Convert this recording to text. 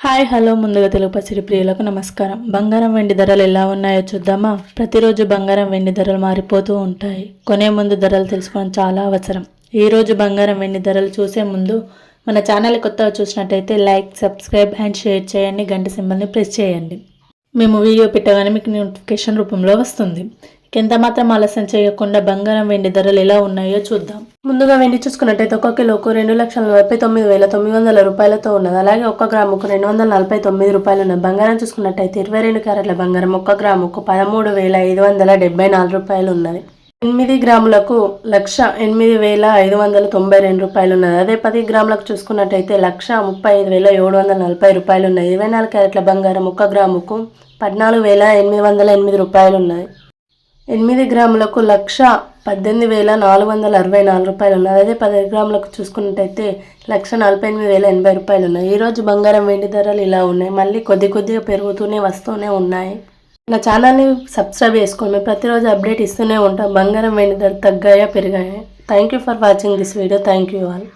Hi hello ముందుగా తెలుగు పసిడి ప్రియులకు నమస్కారం. బంగారం వెండి ధరలు ఎలా ఉన్నాయో చూద్దామా. ప్రతిరోజు బంగారం వెండి ధరలు మారిపోతూ ఉంటాయి. కొనే ముందు ధరలు తెలుసుకోవడం చాలా అవసరం. ఈరోజు బంగారం వెండి ధరలు చూసే ముందు మన ఛానల్ కొత్తగా చూసినట్టయితే లైక్, సబ్స్క్రైబ్ అండ్ షేర్ చేయండి. గంట సింబల్ని ప్రెస్ చేయండి. మేము వీడియో పెట్టగానే మీకు నోటిఫికేషన్ రూపంలో వస్తుంది. ఎంత మాత్రం ఆలస్యం చేయకుండా బంగారం వెండి ధరలు ఎలా ఉన్నాయో చూద్దాం. ముందుగా వెండి చూసుకున్నట్టయితే 1 కిలోకు 2,49,900 రూపాయలతో ఉన్నది. అలాగే 1 గ్రాముకు 249 రూపాయలు ఉన్నది. బంగారం చూసుకున్నట్టయితే 22 క్యారెట్ల బంగారం 1 గ్రాముకు 13,594 రూపాయలు ఉన్నది. 8 గ్రాములకు 1,08,592 రూపాయలు ఉన్నది. అదే 10 గ్రాములకు చూసుకున్నట్టయితే 1,35,740 రూపాయలు ఉన్నాయి. 24 క్యారెట్ల బంగారం 1 గ్రాముకు 14,808 రూపాయలు ఉన్నాయి. 8 గ్రాములకు 1,18,464 రూపాయలు ఉన్నాయి. అదే 10 గ్రాములకు చూసుకున్నట్టయితే 1,48,080 రూపాయలు ఉన్నాయి. ఈరోజు బంగారం వెండి ధరలు ఇలా ఉన్నాయి. మళ్ళీ కొద్దిగా పెరుగుతూనే వస్తూనే ఉన్నాయి. నా ఛానల్ని సబ్స్క్రైబ్ చేసుకోండి. మేము ప్రతిరోజు అప్డేట్ ఇస్తూనే ఉంటాం. బంగారం వెండి ధర తగ్గాయా పెరిగాయా. Thank you for watching this video. Thank you all.